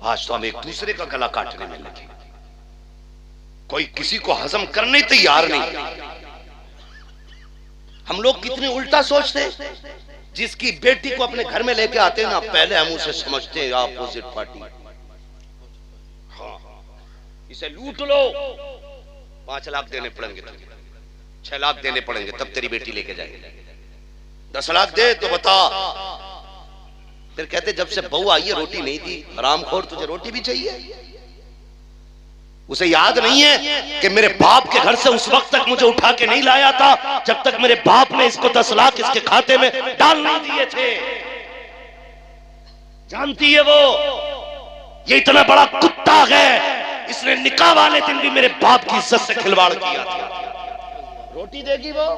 आज तो हम एक दूसरे का गला काटने में लगे, कोई किसी को हजम करने तैयार नहीं। हम लोग कितने उल्टा सोचते हैं। जिसकी बेटी को अपने घर में लेके आते हैं ना, पहले हम उसे समझते हैं अपोजिट पार्टी। हाँ, इसे लूट लो, 5 लाख देने पड़ेंगे, 6 लाख देने पड़ेंगे, तब तेरी बेटी लेके जाएंगे। 10 लाख दे तो बता। फिर कहते जब से बहू आई है रोटी नहीं दी। हरामखोर, तुझे रोटी भी चाहिए? उसे याद नहीं है कि मेरे बाप के घर से उस वक्त तक मुझे उठा के नहीं लाया था जब तक मेरे बाप ने इसको 10 लाख इसके खाते में डाल नहीं दिए थे। जानती है वो, ये इतना बड़ा कुत्ता है, इसने निकाह वाले दिन भी मेरे बाप की इज्जत से खिलवाड़ किया था। रोटी देगी वो,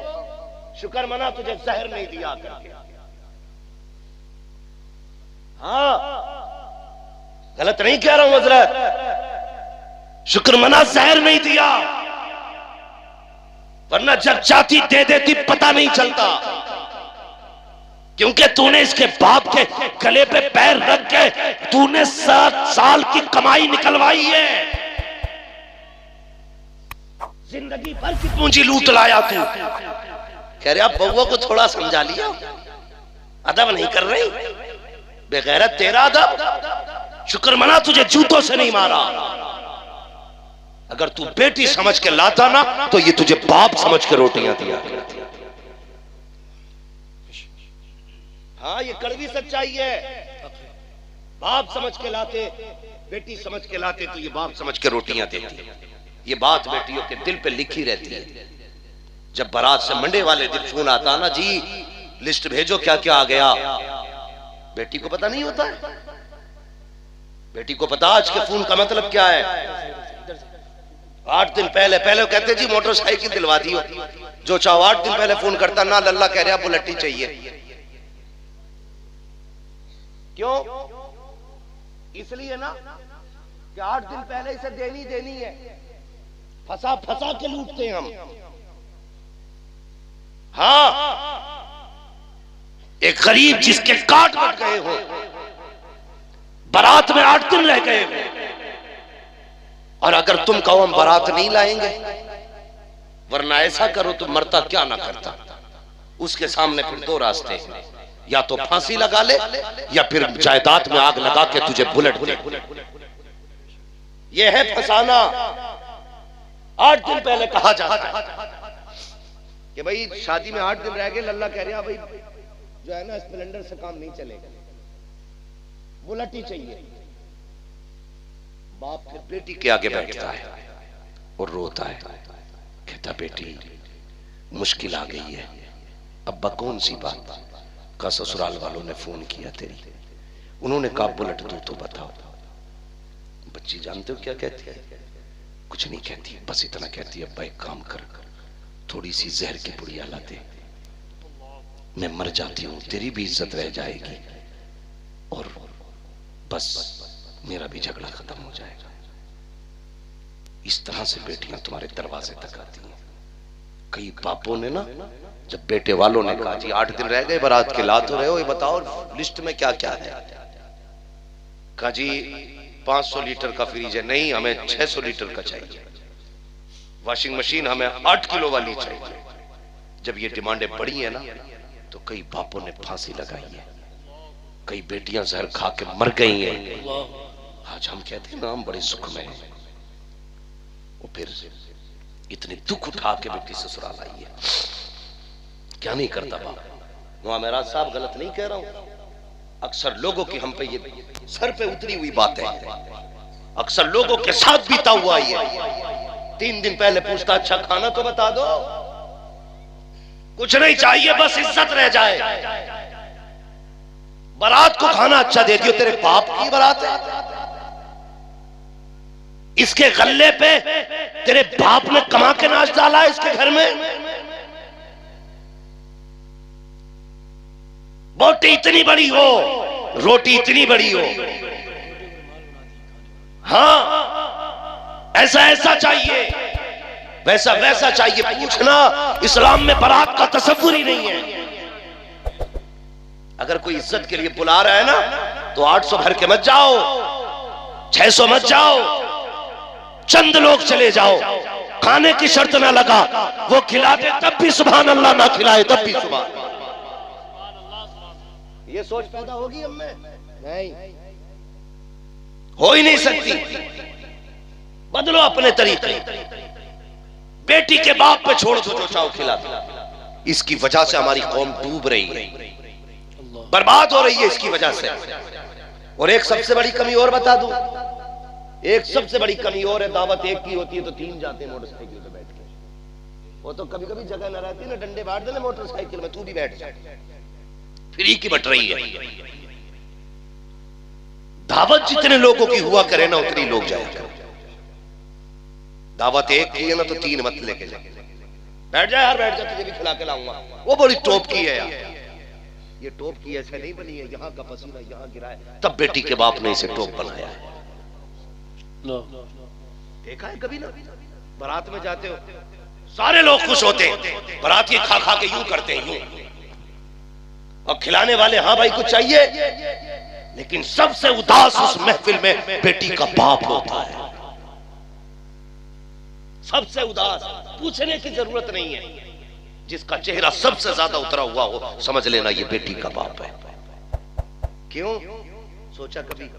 शुक्र मना तुझे जहर नहीं दिया करके। हाँ, गलत नहीं कह रहा हूं हजरत, शुक्र मना जहर नहीं दिया, वरना जब चाहती दे देती पता नहीं चलता। क्योंकि तूने इसके बाप के गले पे पैर रख के तूने 7 साल की कमाई निकलवाई है, जिंदगी भर की पूंजी लूट लाया तू। कह रहे आप बउआ को थोड़ा समझा लिया, अदब नहीं कर रही, बेगैरत तेरा अदब। शुक्र मना तुझे जूतों से नहीं मारा। अगर तू बेटी समझ के लाता ना तो ये तुझे बाप समझ के रोटियां दिया करती। हाँ, ये कड़वी सच्चाई है। बाप समझ के लाते, बेटी समझ के लाते तो ये बाप समझ के रोटियां देती। ये बात बेटियों के दिल पे लिखी रहती है। जब बारात से मंडे वाले दिन फोन आता ना, जी लिस्ट भेजो क्या क्या आ गया, बेटी को पता नहीं होता है। बेटी को पता आज के फोन का मतलब क्या है। 8 दिन पहले कहते जी मोटरसाइकिल दिलवा दियो, जो चाहो 8 दिन पहले फोन करता ना, लल्ला कह रहा बुलेट चाहिए। क्यों? इसलिए ना कि 8 दिन पहले इसे देनी है। फंसा के लूटते हैं हम। हाँ, एक गरीब जिसके काट कट गए हो, बारात में 8 दिन रह गए हो, और अगर तुम कहो हम बारात नहीं लाएंगे, वरना ऐसा करो तो मरता क्या ना करता। उसके सामने फिर 2 रास्ते हैं, या तो फांसी लगा ले या फिर जायदाद में आग लगा के तुझे बुलेट दे। यह है फसाना। 8 दिन पहले कहा जाता है कि भाई शादी में 8 दिन रह गए, लल्ला कह रहा भाई जो है ना स्प्लेंडर से काम नहीं चलेगा, बुलेट ही चाहिए। बाप फिर बेटी के आगे बैठता है और रोता है, कहता बेटी मुश्किल आ गई है। अब्बा कौन सी बात? का ससुराल वालों ने फोन किया तेरी, उन्होंने कहा बुलेट दो तो बताओ। बच्ची जानते हो क्या कहती है? कुछ नहीं कहती, बस इतना कहती है अब्बा एक काम कर, थोड़ी सी जहर की पुड़िया ला दे, मैं मर जाती हूं, तेरी भी इज्जत रह जाएगी और बस मेरा भी झगड़ा खत्म हो जाएगा। इस तरह से बेटियां तुम्हारे दरवाजे तक आती हैं। कई बापों ने ना, जब बेटे वालों ने कहा जी 8 दिन रह गए बारात के, ला तो रहे हो, ये बताओ लिस्ट में क्या क्या है। कहा जी 500 लीटर का फ्रिज है, नहीं हमें 600 लीटर का चाहिए। वॉशिंग मशीन हमें 8 किलो वाली चाहिए। जब ये डिमांडें बढ़ी है ना, तो कई बापों ने फांसी लगाई है, कई बेटियां जहर खा के मर गई हैं। आज हम कहते हैं ना हम बड़े सुख में हैं, और फिर इतने दुख उठा के बेटी ससुराल आई है। क्या नहीं करता बाप। मुआमेरात साहब गलत नहीं कह रहा हूं, अक्सर लोगों की हम पे ये सर पे उतरी हुई बातें हैं, अक्सर लोगों के साथ बीता हुआ ये। 3 दिन पहले पूछता अच्छा खाना तो बता दो, कुछ नहीं चाहिए बस इज्जत रह जाए। बारात को खाना अच्छा दे दियो, तेरे बाप की बारात है, इसके गल्ले पे तेरे बाप ने कमा के नाच डाला है इसके घर में। बोटी इतनी बड़ी हो, रोटी इतनी बड़ी हो, हाँ ऐसा ऐसा चाहिए, वैसा वैसा चाहिए। पूछना इस्लाम में बारात का तसव्वुर ही नहीं है। अगर कोई इज्जत के लिए बुला रहा है ना, तो 800 भर के मत जाओ, 600 मत जाओ, चंद लोग चले जाओ, खाने की शर्त ना लगा, वो खिलाते तब भी सुभान अल्लाह, ना खिलाए तब भी सुभान। ये सोच पैदा होगी हमें? नहीं, हो ही नहीं सकती। बदलो अपने तरीके। बेटी के बाप पे छोड़ दो, जो चाहो खिला दो। इसकी वजह से हमारी कौम डूब रही है, बर्बाद हो रही है इसकी वजह से। और एक सबसे बड़ी कमी और बता दूं, एक सबसे बड़ी कमी और है, दावत एक की होती है तो 3 जाते हैं मोटरसाइकिल पे बैठ के। वो तो कभी कभी जगह न रहती ना, डंडे बांट देना मोटरसाइकिल में, तू भी बैठ जा, फ्री की बट रही है। दावत जितने लोगों की हुआ करे ना, उतनी लोग जाए। दावत एक की है ना तो 3 मत लेके जाए। बैठ जा यार, बैठ जा, तुझे भी खिला के लाऊंगा। वो बड़ी टॉप की है यार, ये टॉप की ऐसे नहीं बनी है, यहाँ का पसीना यहाँ गिरा है, तब बेटी के बाप ने इसे टॉप बनाया है। देखा है कभी ना? बारात में जाते हो, सारे लोग खुश होते हैं, बारात ये खा खा के यूं करते हैं, यूं। और खिलाने वाले हाँ भाई कुछ चाहिए, लेकिन सबसे उदास उस महफिल में बेटी का बाप होता है। सबसे उदास, पूछने की जरूरत नहीं है, जिसका चेहरा सबसे ज्यादा उतरा हुआ हो, समझ लेना ये बेटी का बाप है। क्यों? सोचा कभी?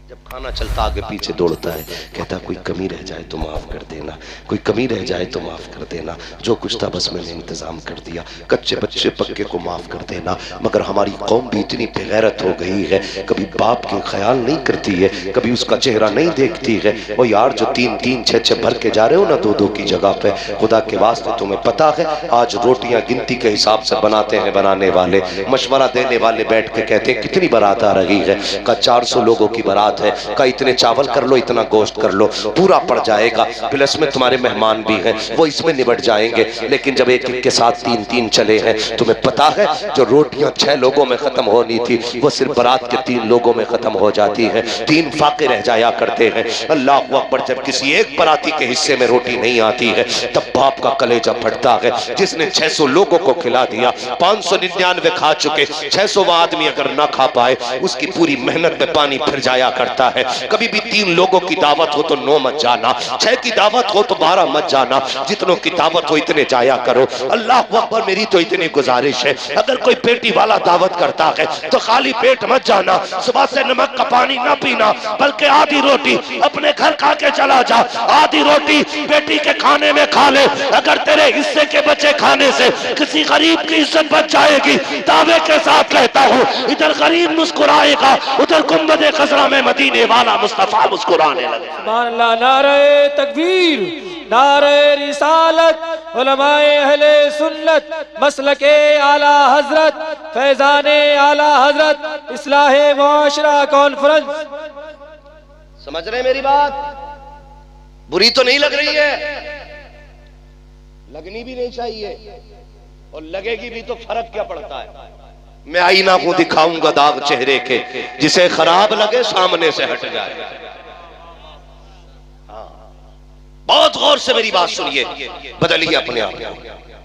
जब खाना चलता आगे पीछे दौड़ता है, कहता कोई कमी रह जाए तो माफ कर देना, कोई कमी रह जाए तो माफ कर देना, जो कुछ था बस मैंने इंतजाम कर दिया, कच्चे बच्चे पक्के को माफ कर देना। मगर हमारी कौम भी इतनी बेगैरत हो गई है, कभी बाप के ख्याल नहीं करती है, कभी उसका चेहरा नहीं देखती है। और यार जो 3-3 6-6 भर के जा रहे हो ना 2-2 की जगह पे, खुदा के वास्ते तुम्हें पता है आज रोटियां गिनती के हिसाब से बनाते हैं बनाने वाले, मशवरा देने वाले बैठ के कहते हैं कितनी बारात आ रही है, का 400 लोगों की बारात है, का इतने चावल कर लो, इतना गोश्त कर लो, पूरा पड़ जाएगा, प्लस में तुम्हारे मेहमान भी हैं वो इसमें निबट जाएंगे। लेकिन जब एक एक के साथ 3-3 चले हैं, तुम्हें पता है जो रोटियां 6 लोगों में खत्म होनी थी वो सिर्फ बारात के 3 लोगों में खत्म हो जाती है, 3 फाके रह जाया करते हैं। अल्लाह अकबर, जब किसी एक बाराती के हिस्से में रोटी नहीं आती है तब बाप का कलेजा फटता है। जिसने 600 लोगों को खिला दिया, 599 खा चुके, 600वां आदमी अगर ना खा पाए, उसकी पूरी मेहनत में पानी फिर जाया करता है। कभी भी 3 लोगों की दावत हो तो 9 मत जाना, 6 की दावत हो तो 12 मत जाना, जितनों की दावत हो इतने जाया करो। अल्लाह अकबर, मेरी तो इतनी गुजारिश है, अगर कोई पेटी वाला दावत करता है तो खाली पेट मत जाना, सुबह से नमक का पानी ना पीना, बल्कि आधी रोटी अपने घर खा के चला जा, आधी रोटी बेटी के खाने में खा ले। अगर तेरे हिस्से के बचे खाने से किसी गरीब की इज्जत बच जाएगी, दावे के साथ कहता हूँ, इधर गरीब मुस्कुराएगा, उधर गुंबद खजरा में मदीने वाला मुस्तफा मुस्कुराने लगे। सुभान अल्लाह। नारे तकबीर, नारे रिसालत, उलमाए अहले सुन्नत, मसलके आला हजरत, फैजाने आला हजरत, इस्लाहे मुआशरा कॉन्फ्रेंस। समझ रहे मेरी बात? बुरी तो नहीं लग रही है? लगनी भी नहीं चाहिए, और लगेगी भी तो फर्क क्या पड़ता है? मैं आईना को दिखाऊंगा दाग चेहरे के, जिसे खराब लगे सामने से हट जाए। हाँ, बहुत गौर से मेरी बात सुनिए, बदलिए अपने आप को,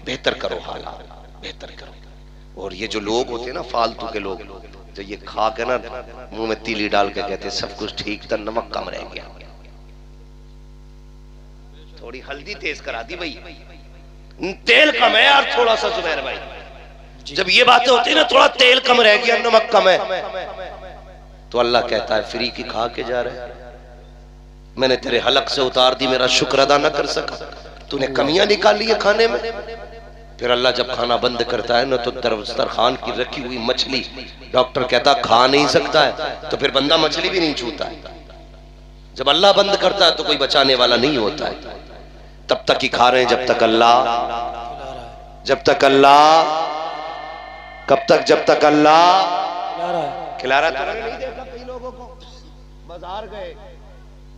बेहतर करो हालात, बेहतर करो। और ये जो लोग होते हैं ना फालतू के लोग, जो ये खा के ना मुंह में तीली डाल के कहते सब कुछ ठीक था, नमक कम रह गया, थोड़ी हल्दी तेज करा दी भाई, तेल कम है यार थोड़ा सा जुबैर भाई। जब ये बातें होती है ना, थोड़ा तेल कम रह गया, नमक कम है, तो अल्लाह कहता है फ्री की खा के जा रहे, मैंने तेरे हलक से उतार दी, मेरा शुक्र अदा न कर सका, तूने कमियां निकाली है खाने में। फिर अल्लाह जब खाना बंद करता है ना, तो दस्तरखान की रखी हुई मछली डॉक्टर कहता खा नहीं सकता है, तो फिर बंदा मछली भी नहीं छूता है। जब अल्लाह बंद करता है तो कोई बचाने वाला नहीं होता है। तब तक ही खा रहे हैं जब तक अल्लाह, जब तक अल्लाह, कब तक? जब तक अल्लाह खिला रहा है। नहीं देखा कई लोगों को बाजार गए,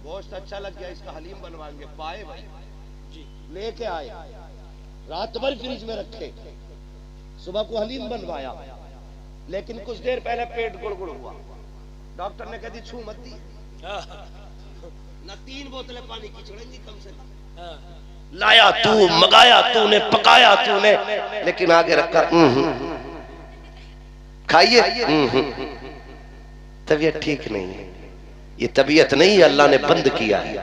गोश्त अच्छा लग गया, इसका हलीम बनवाएंगे, पाए भाई लेके आए, रात भर फ्रिज में रखे, सुबह को हलीम बनवाया, लेकिन कुछ देर पहले पेट गुड़गुड़ हुआ, डॉक्टर ने कह दी छू मत दी ना, 3 बोतलें पानी की छोड़ेंगी कम से कम। लाया तू, मंगाया तूने, पकाया तूने, लेकिन आगे रखा खाइए, तबीयत ठीक नहीं है, ये तबीयत नहीं है, अल्लाह ने बंद किया है।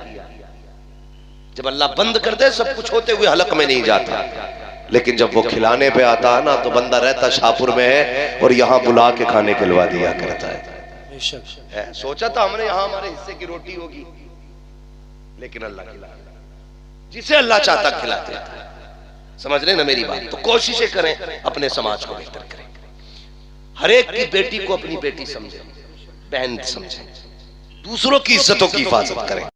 जब अल्लाह बंद कर दे सब कुछ होते हुए हलक में नहीं जाता, लेकिन जब वो खिलाने पे आता है ना तो बंदा रहता शाहपुर में है और यहाँ बुला के खाने खिलवा दिया करता है। सोचा था हमने यहाँ हमारे हिस्से की रोटी होगी, लेकिन अल्लाह खिला, जिसे अल्लाह चाहता खिलाते। समझ रहे ना मेरी बात? तो कोशिशें करें अपने समाज को बेहतर करें। हर एक की बेटी को अपनी बेटी समझे, बहन समझे, दूसरों की इज्जतों की हिफाजत करें।